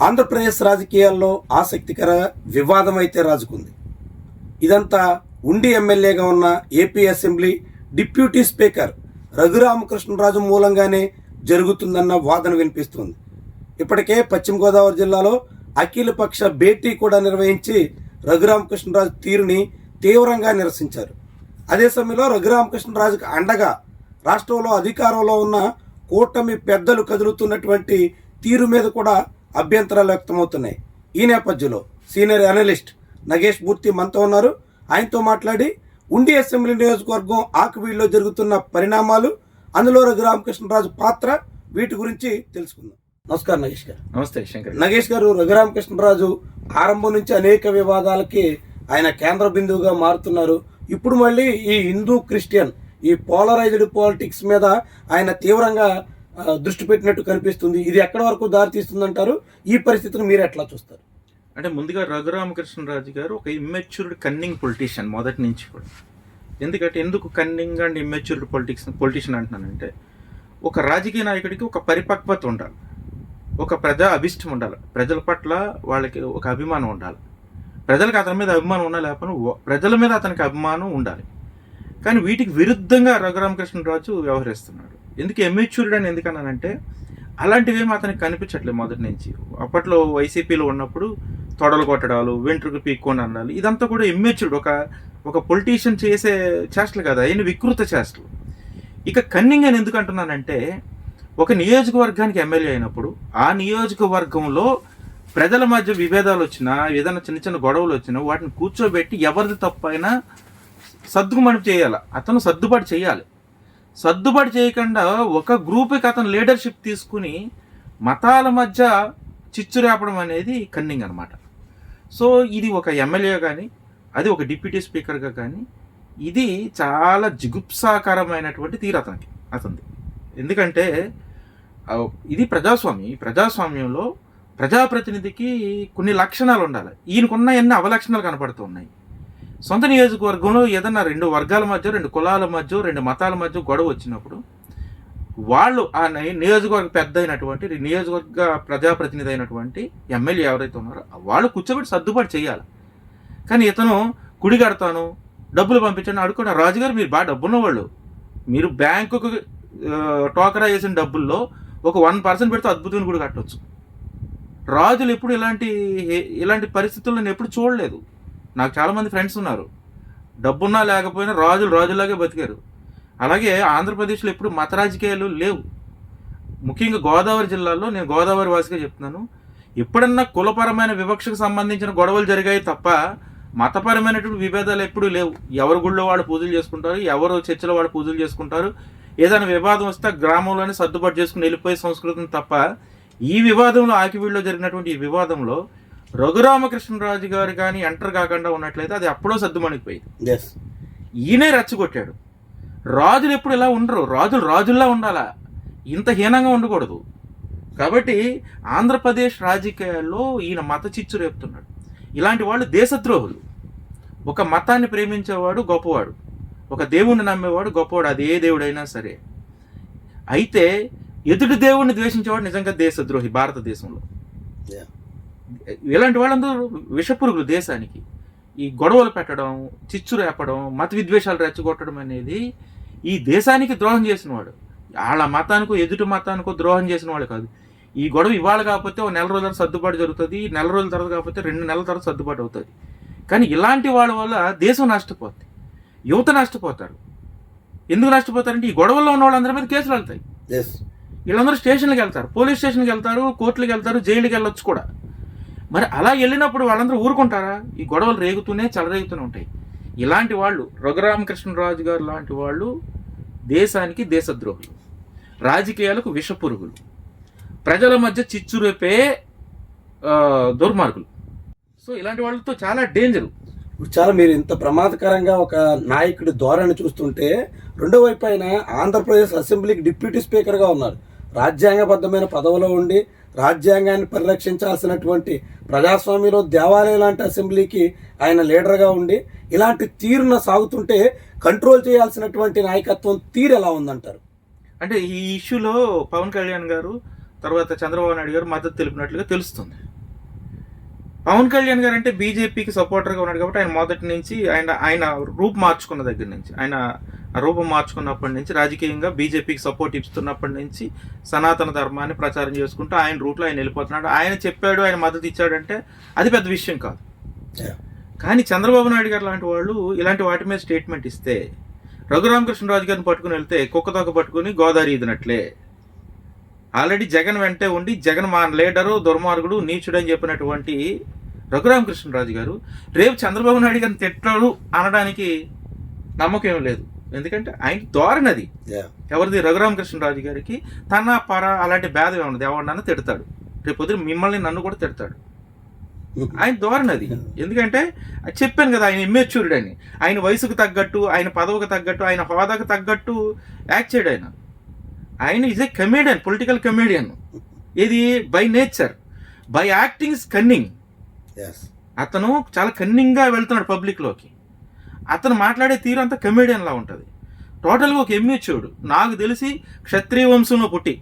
ఆంధ్రప్రదేశ్ రాజకీయాల్లో ఆసక్తికర వివాదం అయితే రాజుకుంది. ఇదంతా ఉండి ఎమ్మెల్యేగా ఉన్న AP assembly deputy speaker Raghu Rama Krishna Raju మూలంగానే జరుగుతుందన్న వాదన వినిపిస్తుంది. ఇప్పటికే పశ్చిమ గోదావరి జిల్లాలో అఖిలపక్ష భేటీ కూడా నిర్వహించి రఘురామకృష్ణరాజు తీరుని తీవ్రంగా నిరసించారు. అదే సమయంలో రఘురామకృష్ణరాజుకు అండగా రాష్ట్రంలో అధికారంలో ఉన్న కూటమి పెద్దలు కదులుతున్నటువంటి తీరు మీద కూడా అభ్యంతరాలు వ్యక్తమవుతున్నాయి. ఈ నేపథ్యంలో సీనియర్ అనలిస్ట్ నగేష్ మూర్తి మనతో ఉన్నారు. ఆయనతో మాట్లాడి ఉండి అసెంబ్లీ నియోజకవర్గం ఆకువీడులో జరుగుతున్న పరిణామాలు, అందులో రఘురామకృష్ణరాజు పాత్ర, వీటి గురించి తెలుసుకుందాం. నమస్కారం నగేష్ గారు. నమస్తే శంకర్. నగేష్ గారు, రఘురామకృష్ణరాజు ఆరంభం నుంచి అనేక వివాదాలకి ఆయన కేంద్ర బిందువుగా మారుతున్నారు. ఇప్పుడు మళ్ళీ ఈ హిందూ క్రిస్టియన్ ఈ పోలరైజ్డ్ పాలిటిక్స్ మీద ఆయన తీవ్రంగా దృష్టి పెట్టినట్టు కనిపిస్తుంది. ఇది ఎక్కడి వరకు దారితీస్తుందంటారు? ఈ పరిస్థితిని మీరు ఎట్లా చూస్తారు? అంటే ముందుగా రఘురామకృష్ణరాజు గారు ఒక ఇమ్మెచ్యూర్డ్ కన్నింగ్ పొలిటీషియన్ మొదటి నుంచి కూడా. ఎందుకు కన్నింగ్ అండ్ ఇమ్మెచ్యూర్డ్ పొలిటీషియన్ అంటున్నానంటే, ఒక రాజకీయ నాయకుడికి ఒక పరిపక్వత ఉండాలి, ఒక ప్రజా అభిష్టం ఉండాలి, ప్రజల పట్ల వాళ్ళకి ఒక అభిమానం ఉండాలి, ప్రజలకు అతని మీద అభిమానం ఉన్నా లేకపోయినా ప్రజల మీద అతనికి అభిమానం ఉండాలి. కానీ వీటికి విరుద్ధంగా రఘురామకృష్ణరాజు వ్యవహరిస్తున్నాడు. ఎందుకు ఇమ్మెచ్యూర్డ్ అని ఎందుకన్నానంటే, అలాంటివేమీ అతనికి కనిపించట్లేదు మొదటి నుంచి. అప్పట్లో వైసీపీలో ఉన్నప్పుడు తొడలు కొట్టడాలు, వెంట్రుకు పీక్కొని అనాలి, ఇదంతా కూడా ఇమ్మెచ్యూర్డ్, ఒక పొలిటీషియన్ చేసే చేష్టలు కదా, అయిన వికృత చేష్టలు. ఇక కన్నింగ్ అని ఎందుకు అంటున్నానంటే, ఒక నియోజకవర్గానికి ఎమ్మెల్యే అయినప్పుడు ఆ నియోజకవర్గంలో ప్రజల మధ్య విభేదాలు వచ్చినా, ఏదైనా చిన్న చిన్న గొడవలు వచ్చినా వాటిని కూర్చోబెట్టి ఎవరిది తప్పైనా సర్దుమణి చేయాలి, అతను సర్దుబాటు చేయాలి. సర్దుబాటు చేయకుండా ఒక గ్రూప్కి అతను లీడర్షిప్ తీసుకుని మతాల మధ్య చిచ్చు రేపడం అనేది కన్నింగ్ అనమాట. సో ఇది ఒక ఎమ్మెల్యే కానీ, అది ఒక డిప్యూటీ స్పీకర్గా కానీ, ఇది చాలా జిగుప్సాకరమైనటువంటి తీరు అతనిది. ఎందుకంటే ఇది ప్రజాస్వామ్యంలో ప్రజాప్రతినిధికి కొన్ని లక్షణాలు ఉండాలి. ఈయనకున్న ఎన్ని అవలక్షణాలు కనపడుతున్నాయి. సొంత నియోజకవర్గంలో ఏదన్నా రెండు వర్గాల మధ్య, రెండు కులాల మధ్య, రెండు మతాల మధ్య గొడవ వచ్చినప్పుడు వాళ్ళు ఆ నియోజకవర్గ పెద్ద అయినటువంటి, నియోజకవర్గ ప్రజాప్రతినిధి అయినటువంటి ఎమ్మెల్యే ఎవరైతే ఉన్నారో వాళ్ళు కూర్చోబెట్టి సర్దుబాటు చేయాలి. కానీ ఇతను కుడి కడతాను, డబ్బులు పంపించండి అడుగుతున్న రాజుగారు, మీరు బాగా డబ్బున్న వాళ్ళు, మీరు బ్యాంకుకు టోకరా వేసిన డబ్బుల్లో ఒక 1% పెడితే అద్భుతమైన గుడి కట్టవచ్చు. రాజులు ఎప్పుడు ఇలాంటి పరిస్థితుల్లో నేను ఎప్పుడు చూడలేదు. నాకు చాలామంది ఫ్రెండ్స్ ఉన్నారు, డబ్బున్నా లేకపోయినా రాజులాగే బతికారు. అలాగే ఆంధ్రప్రదేశ్లో ఎప్పుడు మత రాజకీయాలు లేవు. ముఖ్యంగా గోదావరి జిల్లాలో, నేను గోదావరి వాసిగా చెప్తున్నాను, ఎప్పుడన్నా కులపరమైన వివక్షకు సంబంధించిన గొడవలు జరిగాయి తప్ప మతపరమైనటువంటి విభేదాలు ఎప్పుడూ లేవు. ఎవరి గుళ్ళో వాళ్ళు పూజలు చేసుకుంటారు, ఎవరు చర్చిలో వాళ్ళు పూజలు చేసుకుంటారు. ఏదైనా వివాదం వస్తే గ్రామంలోనే సర్దుబాటు చేసుకుని వెళ్ళిపోయే సంస్కృతిని తప్ప, ఈ వివాదంలో ఆకివీడులో జరిగినటువంటి ఈ వివాదంలో రఘురామకృష్ణరాజు గారు కానీ ఎంటర్ కాకుండా ఉన్నట్లయితే అది అప్పుడో సర్దుమణిగిపోయింది. ఈయనే రెచ్చగొట్టాడు. రాజులు ఎప్పుడు ఇలా ఉండరు, రాజుల్లా ఉండాలా, ఇంత హీనంగా ఉండకూడదు. కాబట్టి ఆంధ్రప్రదేశ్ రాజకీయాల్లో ఈయన మత చిచ్చు రేపుతున్నాడు. ఇలాంటి వాళ్ళు దేశద్రోహులు. ఒక మతాన్ని ప్రేమించేవాడు గొప్పవాడు, ఒక దేవుణ్ణి నమ్మేవాడు గొప్పవాడు, అది ఏ దేవుడైనా సరే. అయితే ఎదుటి దేవుణ్ణి ద్వేషించేవాడు నిజంగా దేశద్రోహి భారతదేశంలో. ఇలాంటి వాళ్ళందరూ విషపురుగులు దేశానికి. ఈ గొడవలు పెట్టడం, చిచ్చు రేపడం, మత విద్వేషాలు రెచ్చగొట్టడం అనేది ఈ దేశానికి ద్రోహం చేసిన వాడు. వాళ్ళ మతానికో ఎదుటి మతానికో ద్రోహం చేసిన వాడు కాదు. ఈ గొడవ ఇవాళ కాకపోతే ఒక నెల రోజుల సర్దుబాటు జరుగుతుంది, నెల రోజుల తర్వాత కాకపోతే 2 నెలల తర్వాత సర్దుబాటు అవుతుంది. కానీ ఇలాంటి వాళ్ళ వల్ల దేశం నష్టపోతుంది, యువత నష్టపోతారు. ఎందుకు నష్టపోతారంటే ఈ గొడవల్లో ఉన్న వాళ్ళందరి మీద కేసులు వెళ్తాయి. వీళ్ళందరూ స్టేషన్లకు వెళ్తారు, పోలీస్ స్టేషన్కి వెళ్తారు, కోర్టులకు వెళ్తారు, జైలుకి వెళ్ళొచ్చు కూడా. మరి అలా వెళ్ళినప్పుడు వాళ్ళందరూ ఊరుకుంటారా? ఈ గొడవలు చెలరేగుతూనే ఉంటాయి. ఇలాంటి వాళ్ళు, రఘురామకృష్ణరాజు గారు లాంటి వాళ్ళు దేశానికి దేశద్రోహులు, రాజకీయాలకు విషపురుగులు, ప్రజల మధ్య చిచ్చు రేపే దుర్మార్గులు. సో ఇలాంటి వాళ్ళతో చాలా డేంజరు. మీరు ఇంత ప్రమాదకరంగా ఒక నాయకుడి ధోరణి చూస్తుంటే, రెండో వైపు ఆయన ఆంధ్రప్రదేశ్ అసెంబ్లీకి డిప్యూటీ స్పీకర్గా ఉన్నారు. రాజ్యాంగబద్ధమైన పదవిలో ఉండి రాజ్యాంగాన్ని పరిరక్షించాల్సినటువంటి ప్రజాస్వామ్యంలో దేవాలయం లాంటి అసెంబ్లీకి ఆయన లీడర్గా ఉండి ఇలాంటి తీరున సాగుతుంటే కంట్రోల్ చేయాల్సినటువంటి నాయకత్వం తీరు ఎలా ఉందంటారు? అంటే ఈ ఇష్యూలో పవన్ కళ్యాణ్ గారు తర్వాత చంద్రబాబు నాయుడు గారు మద్దతు తెలిపినట్లుగా తెలుస్తుంది. పవన్ కళ్యాణ్ గారు అంటే బీజేపీకి సపోర్టర్గా ఉన్నాడు కాబట్టి ఆయన మొదటి నుంచి ఆయన రూపు మార్చుకున్న దగ్గర నుంచి ఆయన రూపం మార్చుకున్నప్పటి నుంచి రాజకీయంగా బీజేపీకి సపోర్ట్ ఇస్తున్నప్పటి నుంచి సనాతన ధర్మాన్ని ప్రచారం చేసుకుంటూ ఆయన రూట్లో ఆయన వెళ్ళిపోతున్నాడు. ఆయన చెప్పాడు, ఆయన మద్దతు ఇచ్చాడంటే అది పెద్ద విషయం కాదు. కానీ చంద్రబాబు నాయుడు గారు లాంటి వాళ్ళు ఇలాంటి వాటి మీద స్టేట్మెంట్ ఇస్తే రఘురామకృష్ణరాజు గారిని పట్టుకుని వెళ్తే కుక్కతోక పట్టుకుని గోదావరి ఈదినట్లే. ఆల్రెడీ జగన్ వెంటే ఉండి జగన్ మా లీడరు దుర్మార్గుడు నీచుడు అని చెప్పినటువంటి రఘురామకృష్ణరాజు గారు రేపు చంద్రబాబు నాయుడు గారిని తిట్టాడు అనడానికి నమ్మకం ఏం లేదు. ఎందుకంటే ఆయన ధోరణి అది. ఎవరిది? రఘురామకృష్ణరాజు గారికి తన పర అలాంటి భేదం ఏమన్నది, ఎవరినన్నా తిడతాడు. రేపు పొద్దున మిమ్మల్ని నన్ను కూడా తిడతాడు. ఆయన ధోరణి అది. ఎందుకంటే చెప్పాను కదా, ఆయన ఇమ్మెచ్యూర్డ్ అని. ఆయన వయసుకు తగ్గట్టు, ఆయన పదవికి తగ్గట్టు, ఆయన హోదాకు తగ్గట్టు యాక్ట్ చేయడు. ఆయన is a comedian, political comedian. ఇది by nature, by acting is cunning. అతను చాలా కన్నింగ్గా వెళ్తున్నాడు పబ్లిక్లోకి. అతను మాట్లాడే తీరు అంతా కమేడియన్లా ఉంటుంది. టోటల్గా ఒక ఇమ్మెచ్యూర్డ్. నాకు తెలిసి క్షత్రియ వంశంలో పుట్టి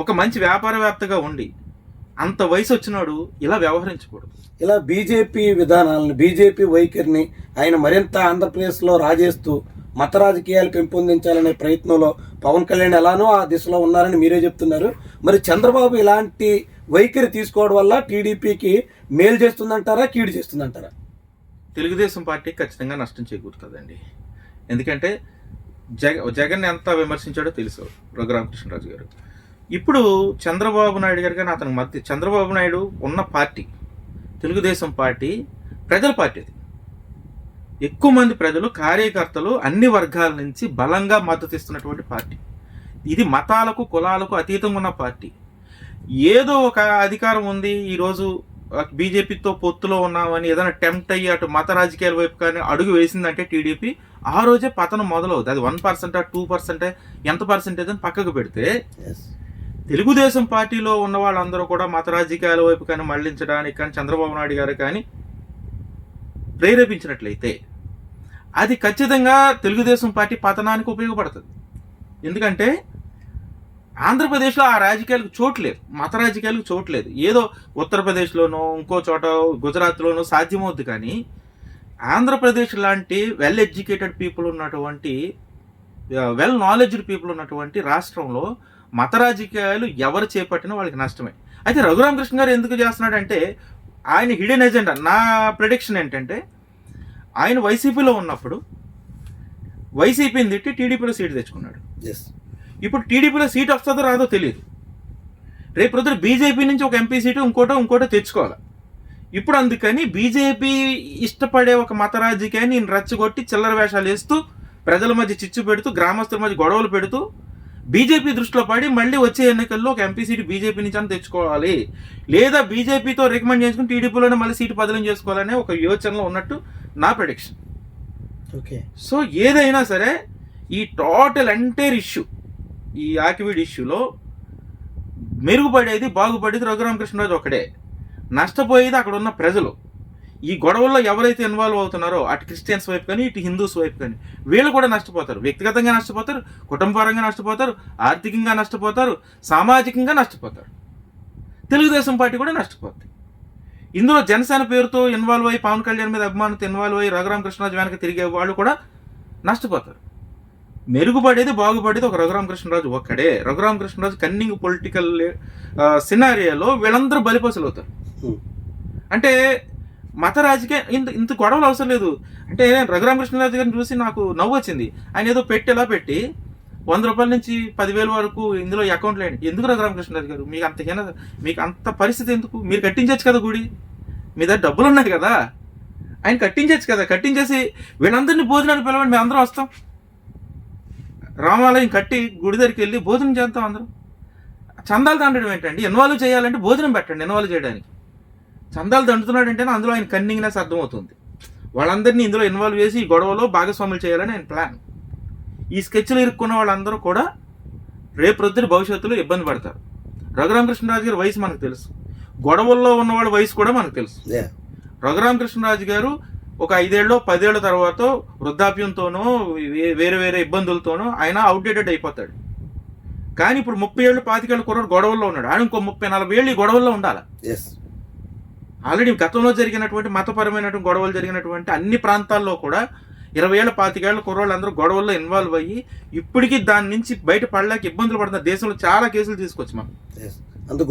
ఒక మంచి వ్యాపారవేత్తగా ఉండి అంత వయసు వచ్చినాడు ఇలా వ్యవహరించకూడదు. ఇలా బీజేపీ విధానాలను, బీజేపీ వైఖరిని ఆయన మరింత ఆంధ్రప్రదేశ్లో రాజేస్తూ మత రాజకీయాలు పెంపొందించాలనే ప్రయత్నంలో పవన్ కళ్యాణ్ ఎలానో ఆ దిశలో ఉన్నారని మీరే చెప్తున్నారు. మరి చంద్రబాబు ఇలాంటి వైఖరి తీసుకోవడం వల్ల టీడీపీకి మేలు చేస్తుందంటారా, కీడు చేస్తుందంటారా? తెలుగుదేశం పార్టీకి ఖచ్చితంగా నష్టం చేకూరుతుందండి. ఎందుకంటే జగన్ ఎంత విమర్శించాడో తెలుసు రఘురామకృష్ణరాజు గారు. ఇప్పుడు చంద్రబాబు నాయుడు గారు కానీ అతనికి మద్దతు, చంద్రబాబు నాయుడు ఉన్న పార్టీ తెలుగుదేశం పార్టీ ప్రజల పార్టీ. అది ఎక్కువ మంది ప్రజలు, కార్యకర్తలు అన్ని వర్గాల నుంచి బలంగా మద్దతు ఇస్తున్నటువంటి పార్టీ. ఇది మతాలకు కులాలకు అతీతంగా ఉన్న పార్టీ. ఏదో ఒక అధికారం ఉంది, ఈరోజు బీజేపీతో పొత్తులో ఉన్నామని ఏదైనా టెంప్ట్ అయ్యి అటు మత రాజకీయాల వైపు కానీ అడుగు వేసిందంటే టీడీపీ ఆ రోజే పతనం మొదలవుతుంది. అది 1%, 2%, ఎంత పర్సెంటేజ్ అని పక్కకు పెడితే తెలుగుదేశం పార్టీలో ఉన్న వాళ్ళందరూ కూడా మత రాజకీయాల వైపు కానీ మళ్లించడానికి కానీ చంద్రబాబు నాయుడు గారు కానీ ప్రేరేపించినట్లయితే అది ఖచ్చితంగా తెలుగుదేశం పార్టీ పతనానికి ఉపయోగపడుతుంది. ఎందుకంటే ఆంధ్రప్రదేశ్లో ఆ రాజకీయాలకు చోట్లేదు, మత రాజకీయాలకు చోట్లేదు. ఏదో ఉత్తరప్రదేశ్లోనో ఇంకో చోట గుజరాత్లోనో సాధ్యమవుద్ది. కానీ ఆంధ్రప్రదేశ్ లాంటి వెల్ ఎడ్యుకేటెడ్ పీపుల్ ఉన్నటువంటి, వెల్ నాలెడ్జ్డ్ పీపుల్ ఉన్నటువంటి రాష్ట్రంలో మత రాజకీయాలు ఎవరు చేపట్టినా వాళ్ళకి నష్టమే. అయితే రఘురామకృష్ణ గారు ఎందుకు చేస్తున్నాడంటే ఆయన హిడెన్ ఎజెండా. నా ప్రెడిక్షన్ ఏంటంటే ఆయన వైసీపీలో ఉన్నప్పుడు వైసీపీని తిట్టి టీడీపీలో సీటు తెచ్చుకున్నాడు. ఇప్పుడు టీడీపీలో సీట్ వస్తుందో రాదో తెలియదు. రేపు రోజున బీజేపీ నుంచి ఒక ఎంపీ సీటు ఇంకోటో తెచ్చుకోవాలి. ఇప్పుడు అందుకని బీజేపీ ఇష్టపడే ఒక మత రాజకీయాన్ని నేను రెచ్చగొట్టి చిల్లర వేషాలు వేస్తూ ప్రజల మధ్య చిచ్చు పెడుతూ గ్రామస్తుల మధ్య గొడవలు పెడుతూ బీజేపీ దృష్టిలో పడి మళ్ళీ వచ్చే ఎన్నికల్లో ఒక ఎంపీ సీటు బీజేపీ నుంచి అని తెచ్చుకోవాలి, లేదా బీజేపీతో రికమెండ్ చేసుకుని టీడీపీలోనే మళ్ళీ సీటు బదిలీ చేసుకోవాలనే ఒక యోచనలో ఉన్నట్టు నా ప్రెడిక్షన్. సో ఏదైనా సరే ఈ టోటల్ ఎంటైర్ ఇష్యూ, ఈ ఆకివీడ్ ఇష్యూలో మెరుగుపడేది, బాగుపడేది రఘురామకృష్ణరాజు ఒకడే. నష్టపోయేది అక్కడ ఉన్న ప్రజలు. ఈ గొడవల్లో ఎవరైతే ఇన్వాల్వ్ అవుతున్నారో అటు క్రిస్టియన్స్ వైపు కానీ ఇటు హిందూస్ వైపు కానీ వీళ్ళు కూడా నష్టపోతారు. వ్యక్తిగతంగా నష్టపోతారు, కుటుంబపరంగా నష్టపోతారు, ఆర్థికంగా నష్టపోతారు, సామాజికంగా నష్టపోతారు. తెలుగుదేశం పార్టీ కూడా నష్టపోతుంది. ఇందులో జనసేన పేరుతో ఇన్వాల్వ్ అయ్యి పవన్ కళ్యాణ్ మీద అభిమానంతో ఇన్వాల్వ్ అయ్యి రఘురామకృష్ణరాజు వెనక తిరిగే వాళ్ళు కూడా నష్టపోతారు. మెరుగుపడేది, బాగుపడేది ఒక రఘురామకృష్ణరాజు ఒక్కడే. రఘురామకృష్ణరాజు కన్నింగ్ పొలిటికల్ సినారియాలో వీళ్ళందరూ బలిపసులు అవుతారు. అంటే మత రాజకీయ ఇంత గొడవలు అవసరం లేదు. అంటే రఘురామకృష్ణరాజు గారిని చూసి నాకు నవ్వు వచ్చింది. ఆయన ఏదో ఎలా పెట్టి 100 రూపాయల నుంచి 10,000 వరకు ఇందులో అకౌంట్లో వేయండి. ఎందుకు రఘురామకృష్ణరాజు గారు మీకు అంత పరిస్థితి ఎందుకు? మీరు కట్టించచ్చు కదా గుడి, మీ దగ్గర డబ్బులు ఉన్నాయి కదా, ఆయన కట్టించచ్చు కదా. కట్టించేసి వీళ్ళందరినీ భోజనాన్ని పిలవండి, మేము అందరం వస్తాం. రామాలయం కట్టి గుడి దగ్గరికి వెళ్ళి భోజనం చేద్దాం అందరం. చందాలు దండడం ఏంటండి? ఇన్వాల్వ్ చేయాలంటే భోజనం పెట్టండి ఇన్వాల్వ్ చేయడానికి. చందాలు దండుతున్నాడు అంటేనే అందులో ఆయన కన్నింగ్నెస్ అర్థమవుతుంది. వాళ్ళందరినీ ఇందులో ఇన్వాల్వ్ చేసి ఈ గొడవలో భాగస్వాములు చేయాలని ఆయన ప్లాన్. ఈ స్కెచ్లు ఇరుక్కున్న వాళ్ళందరూ కూడా రేపు రొద్దున భవిష్యత్తులో ఇబ్బంది పడతారు. రఘురామకృష్ణరాజు గారి వయసు మనకు తెలుసు, గొడవల్లో ఉన్నవాళ్ళ వయసు కూడా మనకు తెలుసు. రఘురామకృష్ణరాజు గారు ఒక 5 ఏళ్ళో 10 ఏళ్ళ తర్వాత వృద్ధాప్యంతోనో వేరే వేరే ఇబ్బందులతోనో ఆయన అవుట్డేటెడ్ అయిపోతాడు. కానీ ఇప్పుడు 30 ఏళ్ళు 25 ఏళ్ళ కుర్రాడు గొడవల్లో ఉన్నాడు. ఆయన ఇంకో 30-40 ఏళ్ళు ఈ గొడవల్లో ఉండాలి. ఆల్రెడీ గతంలో జరిగినటువంటి మతపరమైనటువంటి గొడవలు జరిగినటువంటి అన్ని ప్రాంతాల్లో కూడా 20 ఏళ్ళ 25 ఏళ్ళ కుర్రోళ్ళందరూ గొడవల్లో ఇన్వాల్వ్ అయ్యి ఇప్పటికీ దాని నుంచి బయట పడలేక ఇబ్బందులు పడుతున్న దేశంలో చాలా కేసులు తీసుకొచ్చి మనం. అంత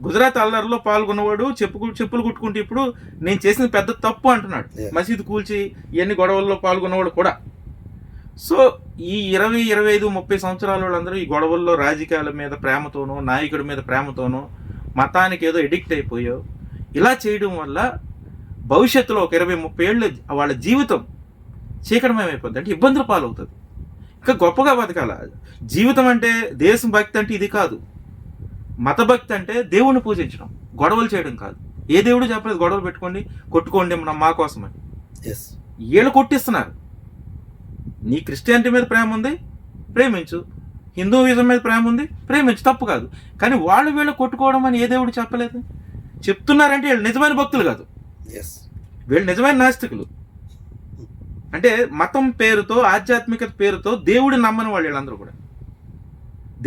గుజరాత్ అల్లర్లో పాల్గొన్నవాడు చెప్పులు కుట్టుకుంటే ఇప్పుడు నేను చేసిన పెద్ద తప్పు అంటున్నాడు. మసీదు కూల్చి ఇవన్నీ గొడవల్లో పాల్గొన్నవాడు కూడా. సో ఈ 20, 25, 30 సంవత్సరాల వాళ్ళందరూ ఈ గొడవల్లో రాజకీయాల మీద ప్రేమతోనో నాయకుడి మీద ప్రేమతోనో మతానికి ఏదో ఎడిక్ట్ అయిపోయో ఇలా చేయడం వల్ల భవిష్యత్తులో ఒక 20, 30 ఏళ్ళు వాళ్ళ జీవితం చీకటమయమైపోద్ది. అంటే ఇబ్బందులు పాలవుతుంది. ఇంకా గొప్పగా బతకాల. జీవితం అంటే దేశం భక్తి అంటే ఇది కాదు. మత భక్తి అంటే దేవుణ్ణి పూజించడం, గొడవలు చేయడం కాదు. ఏ దేవుడు చెప్పలేదు గొడవలు పెట్టుకోండి కొట్టుకోండి మా కోసమని. వీళ్ళు కొట్టిస్తున్నారు. నీ క్రిస్టియానిటీ మీద ప్రేమ ఉంది, ప్రేమించు. హిందూయిజం మీద ప్రేమ ఉంది, ప్రేమించు, తప్పు కాదు. కానీ వీళ్ళు కొట్టుకోవడం అని ఏ దేవుడు చెప్పలేదు. చెప్తున్నారంటే వీళ్ళు నిజమైన భక్తులు కాదు, వీళ్ళు నిజమైన నాస్తికులు. అంటే మతం పేరుతో ఆధ్యాత్మికత పేరుతో దేవుడి నమ్మని వాళ్ళు వీళ్ళందరూ కూడా.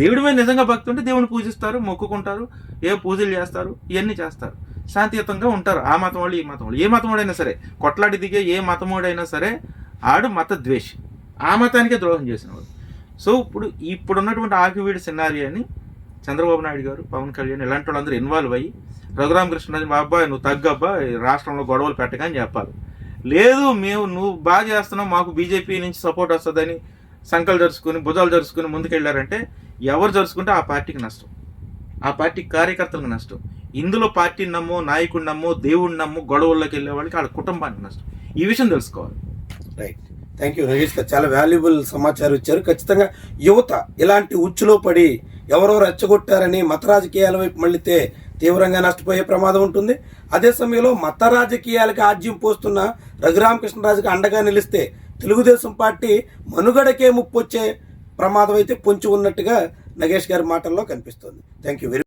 దేవుడి మీద నిజంగా భక్తి ఉంటే దేవుడిని పూజిస్తారు, మొక్కుకుంటారు, ఏ పూజలు చేస్తారు, ఇవన్నీ చేస్తారు, శాంతియుతంగా ఉంటారు. ఆ మతం వాళ్ళు ఈ మతం వాళ్ళు, ఏ మతం వాడైనా సరే, కొట్లాడి దిగే ఏ మతం వాడైనా సరే ఆడు మత ద్వేషి, ఆ మతానికే ద్రోహం చేసినవాడు. సో ఇప్పుడున్నటువంటి ఆకివీడి సినారియాని చంద్రబాబు నాయుడు గారు, పవన్ కళ్యాణ్ ఇలాంటి వాళ్ళందరూ ఇన్వాల్వ్ అయ్యి రఘురామకృష్ణరాజు బాబాయ్ నువ్వు తగ్గబ్బా, రాష్ట్రంలో గొడవలు పెట్టకని చెప్పాలి. లేదు నువ్వు బాగా చేస్తున్నావు, మాకు బీజేపీ నుంచి సపోర్ట్ వస్తుందని సంకలు జరుచుకుని భుజాలు జరుచుకుని ముందుకెళ్ళారంటే ఎవరు జరుచుకుంటే ఆ పార్టీకి నష్టం, ఆ పార్టీ కార్యకర్తలకు నష్టం. ఇందులో పార్టీని నమ్మో, నాయకుడిని నమ్మో, దేవుడిని నమ్మో గొడవల్లోకి వెళ్ళే వాళ్ళకి వాళ్ళ కుటుంబానికి నష్టం. ఈ విషయం తెలుసుకోవాలి. రైట్, థ్యాంక్ యూ నగేష్ గారు, చాలా వాల్యుబుల్ సమాచారం ఇచ్చారు. ఖచ్చితంగా యువత ఇలాంటి ఉచ్చులో పడి ఎవరో రెచ్చగొట్టారని మత రాజకీయాల వైపు మళ్ళీతే తీవ్రంగా నష్టపోయే ప్రమాదం ఉంటుంది. అదే సమయంలో మత రాజకీయాలకు ఆజ్యం పోస్తున్న రఘురామకృష్ణరాజుకి అండగా నిలిస్తే తెలుగుదేశం పార్టీ మనుగడకే ముప్పు వచ్చే ప్రమాదం అయితే పొంచి ఉన్నట్టుగా నగేష్ గారి మాటల్లో కనిపిస్తుంది. Thank you very